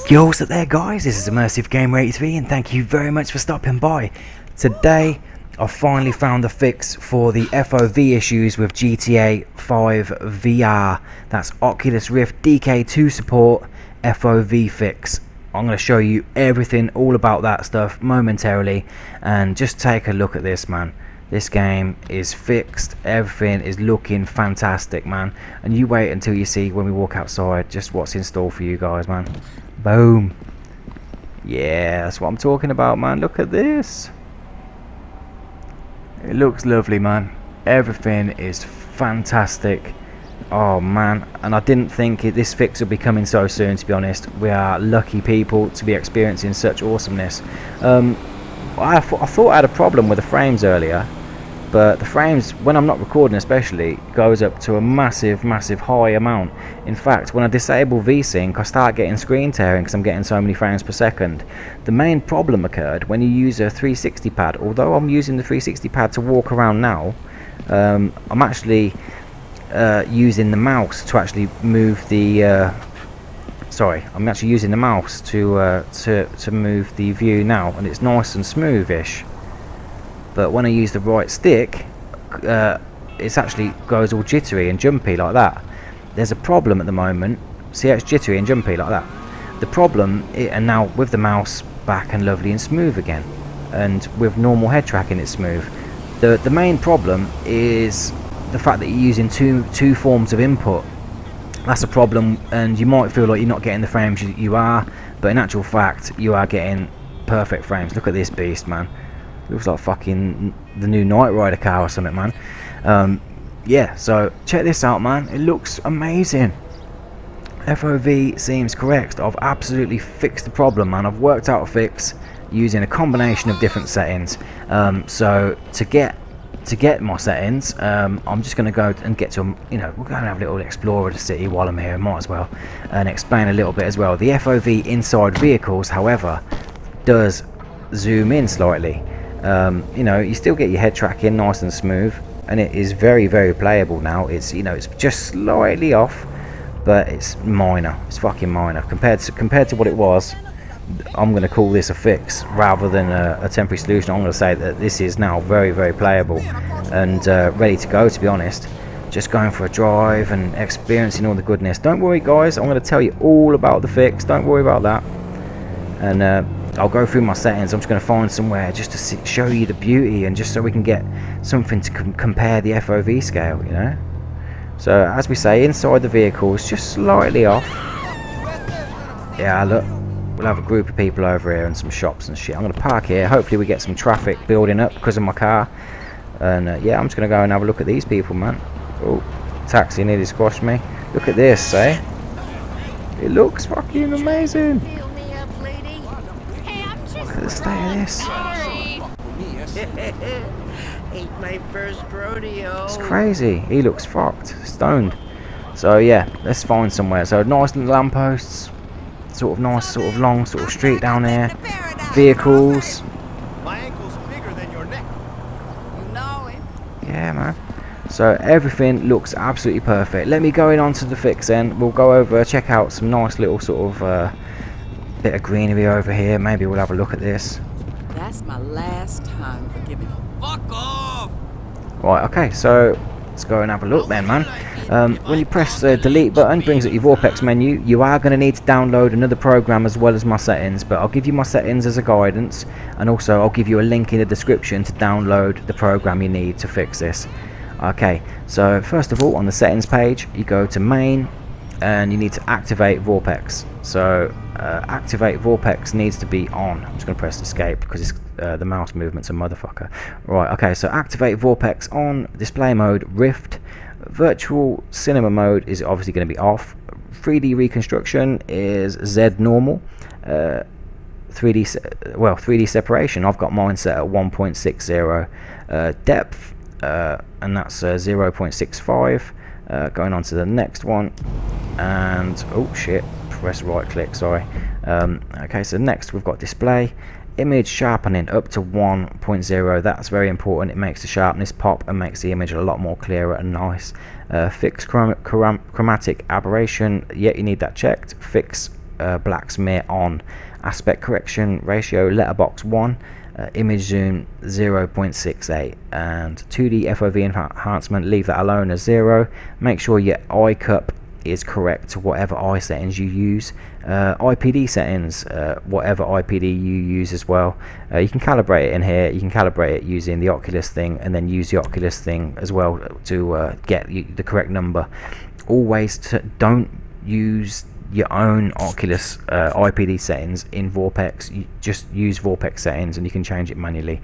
Yo, what's up there guys, this is Immersive Gamer 83 and thank you very much for stopping by. Today I finally found the fix for the FOV issues with GTA 5 VR. That's Oculus Rift Dk2 support FOV fix. I'm going to show you everything all about that stuff momentarily, and just take a look at this, man. This game is fixed, everything is looking fantastic, man, and you wait until you see when we walk outside just what's in store for you guys, man. Boom. Yeah, that's what I'm talking about, man. Look at this. It looks lovely, man. Everything is fantastic. Oh man, and I didn't think this fix would be coming so soon, to be honest. We are lucky people to be experiencing such awesomeness. I thought I had a problem with the frames earlier, but the frames, when I'm not recording especially, goes up to a massive high amount. In fact, when I disable VSync, I start getting screen tearing because I'm getting so many frames per second. The main problem occurred when you use a 360 pad. Although I'm using the 360 pad to walk around now, I'm actually using the mouse to actually move the I'm actually using the mouse to move the view now, and it's nice and smoothish. But when I use the right stick, it actually goes all jittery and jumpy like that. There's a problem at the moment. See how it's jittery and jumpy like that? The problem, and now with the mouse back and lovely and smooth again, and with normal head tracking it's smooth. The main problem is the fact that you're using two forms of input. That's a problem, and you might feel like you're not getting the frames you are, but in actual fact you are getting perfect frames. Look at this beast, man. Looks like fucking the new Knight Rider car or something, man. Yeah, so check this out, man. It looks amazing. FOV seems correct. I've absolutely fixed the problem, man. I've worked out a fix using a combination of different settings. So to get my settings, I'm just going to go and get to them. You know, we're going to have a little explore of the city while I'm here, might as well, and explain a little bit as well. The FOV inside vehicles, however, does zoom in slightly. You know, you still get your head tracking nice and smooth, and it is very playable now. It's, you know, it's just slightly off, but it's minor. It's fucking minor compared to what it was. I'm going to call this a fix rather than a temporary solution. I'm going to say that this is now very playable and ready to go, to be honest. Just going for a drive and experiencing all the goodness. Don't worry guys, I'm going to tell you all about the fix. Don't worry about that. And I'll go through my settings. I'm just going to find somewhere just to show you the beauty, and just so we can get something to compare the FOV scale, you know. So as we say, inside the vehicle is just slightly off. Yeah, look. We'll have a group of people over here and some shops and shit. I'm going to park here. Hopefully we get some traffic building up because of my car. And yeah, I'm just going to go and have a look at these people, man. Oh, taxi nearly squashed me. Look at this, eh? It looks fucking amazing. Look at the state of this. Ain't my first rodeo. It's crazy. He looks fucked. Stoned. So yeah, let's find somewhere. So nice little lampposts. Sort of nice, sort of long, sort of street down there. Vehicles. My ankle's bigger than your neck. You know it. Yeah, man. So everything looks absolutely perfect. Let me go in onto the fix then. We'll go over, check out some nice little sort of bit of greenery over here. Maybe we'll have a look at this. That's my last time for giving a fuck off. Right, okay, so let's go and have a look then, man. When you press the delete button, brings up your Vorpx menu. You are going to need to download another program as well as my settings, but I'll give you my settings as a guidance, and also I'll give you a link in the description to download the program you need to fix this. Okay, so first of all, on the settings page, you go to main, and you need to activate Vorpx. So activate Vorpx needs to be on. I'm just going to press escape because it's, the mouse movement's a motherfucker. Right, okay, so activate Vorpx on. Display mode Rift. Virtual cinema mode is obviously going to be off. 3D reconstruction is Z normal. 3D separation, I've got mine set at 1.60. Depth, and that's 0.65. Going on to the next one, and oh shit, press right click, sorry. Okay, so next we've got display. Image sharpening up to 1.0. That's very important. It makes the sharpness pop and makes the image a lot more clearer and nice. Fix chromatic aberration. Yeah, you need that checked. Fix blacksmith on. Aspect correction ratio letterbox 1, image zoom 0.68, and 2D FOV enhancement, leave that alone as 0. Make sure your eye cup is correct to whatever eye settings you use. IPD settings, whatever IPD you use as well. You can calibrate it in here. You can calibrate it using the Oculus thing, and then use the Oculus thing as well to get the correct number. Always don't use your own Oculus IPD settings in Vorpx. You just use Vorpx settings, and you can change it manually,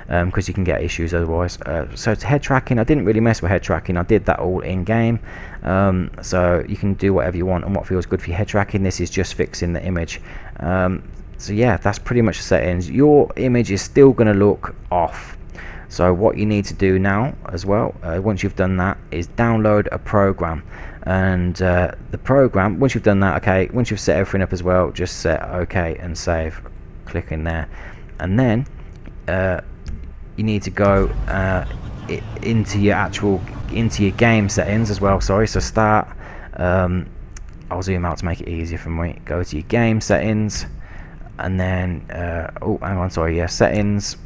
because you can get issues otherwise. So to head tracking, I didn't really mess with head tracking. I did that all in game. So you can do whatever you want and what feels good for your head tracking. This is just fixing the image. So yeah, that's pretty much the settings. Your image is still going to look off. So what you need to do now as well, once you've done that, is download a program. And the program, once you've done that, okay, once you've set everything up as well, just set OK and save. Click in there, and then you need to go into your game settings as well. Sorry, so start. I'll zoom out to make it easier for me. Go to your game settings, and then oh, hang on, sorry, yeah, settings.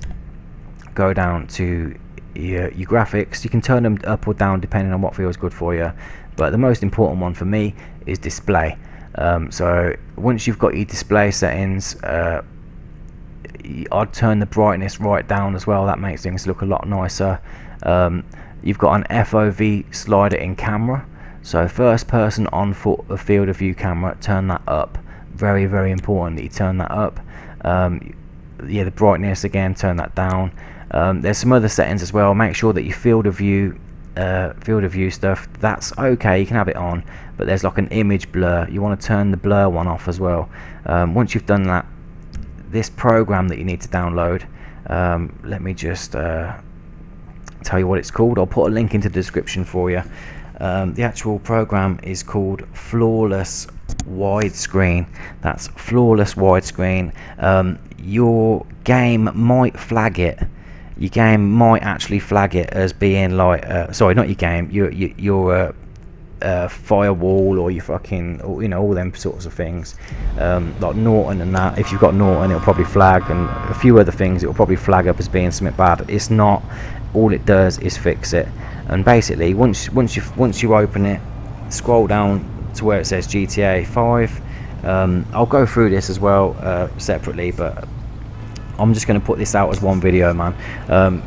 Go down to your graphics. You can turn them up or down depending on what feels good for you, but the most important one for me is display. So once you've got your display settings, I'd turn the brightness right down as well. That makes things look a lot nicer. You've got an FOV slider in camera, so first person on foot of field of view camera, turn that up. Very, very important that you turn that up. Yeah, the brightness again, turn that down. There's some other settings as well. Make sure that your field of view stuff, that's okay, you can have it on, but there's like an image blur. You want to turn the blur one off as well. Once you've done that, this program that you need to download, let me just tell you what it's called. I'll put a link into the description for you. The actual program is called Flawless Widescreen. That's Flawless Widescreen. Your game might flag it. Your game might actually flag it as being like sorry, not your game, your firewall, or your fucking, or, you know, all them sorts of things, like Norton and that. If you've got Norton, it'll probably flag, and a few other things, it'll probably flag up as being something bad. It's not. All it does is fix it. And basically, once you open it, scroll down to where it says GTA 5. I'll go through this as well separately, but I'm just going to put this out as one video, man.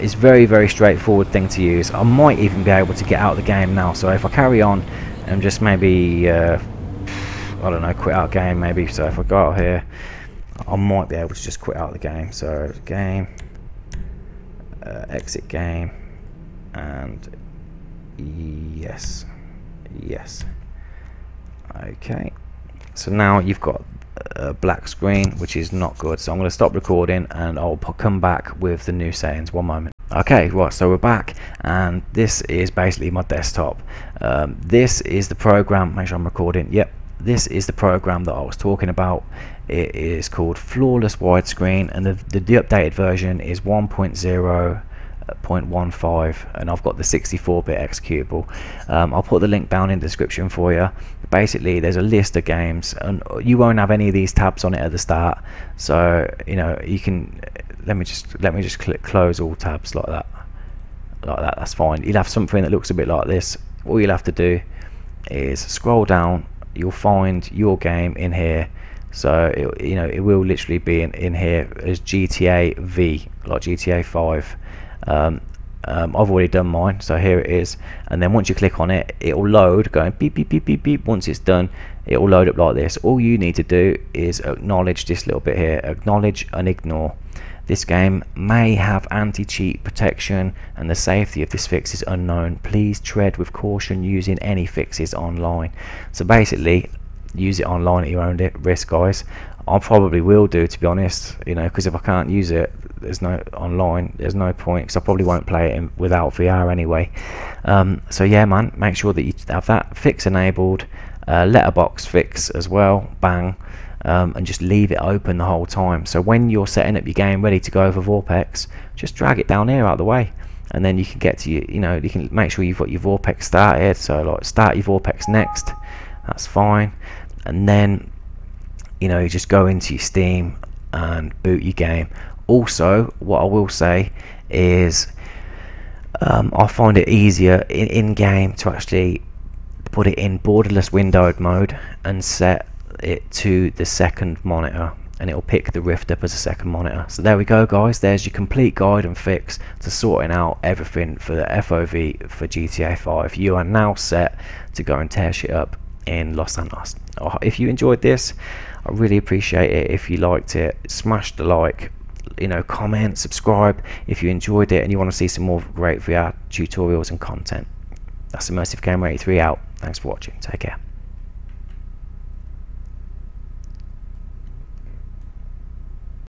It's very, very straightforward thing to use. I might even be able to get out of the game now, so if I carry on and just maybe I don't know, quit out game maybe. So if I go out here, I might be able to just quit out the game. So game, exit game, and yes, okay. So now you've got a black screen, which is not good. So I'm going to stop recording, and I'll come back with the new settings. One moment. Okay, right, so we're back, and this is basically my desktop. This is the program. Make sure I'm recording. Yep, this is the program that I was talking about. It is called Flawless Widescreen, and the updated version is 1.0.15, and I've got the 64-bit executable. I'll put the link down in the description for you. Basically, there's a list of games, and you won't have any of these tabs on it at the start. So you know, you can let me just click close all tabs like that. That's fine. You'll have something that looks a bit like this. All you'll have to do is scroll down. You'll find your game in here. So it will literally be in here as GTA V, like GTA 5. I've already done mine, so here it is. And then once you click on it, it will load, going beep beep beep beep beep. Once it's done, it will load up like this. All you need to do is acknowledge this little bit here. Acknowledge and ignore. This game may have anti-cheat protection, and the safety of this fix is unknown. Please tread with caution using any fixes online. So basically, use it online at your own risk, guys. I probably will do, to be honest, you know, because if I can't use it, there's no point, because I probably won't play it without VR anyway. So yeah, man, make sure that you have that fix enabled, letterbox fix as well, bang, and just leave it open the whole time. So when you're setting up your game ready to go for Vorpx, just drag it down here out of the way, and then you can get to you know, you can make sure you've got your Vorpx started. So like, start your Vorpx next, that's fine. And then you know, you just go into your Steam and boot your game. Also, what I will say is I find it easier in game to actually put it in borderless windowed mode and set it to the second monitor, and it'll pick the Rift up as a second monitor. So there we go, guys. There's your complete guide and fix to sorting out everything for the FOV for GTA 5. You are now set to go and tear shit up in Los Santos. If you enjoyed this, I really appreciate it. If you liked it, smash the like, you know, comment, subscribe if you enjoyed it and you want to see some more great VR tutorials and content. That's Immersive Gamer 83 out. Thanks for watching. Take care.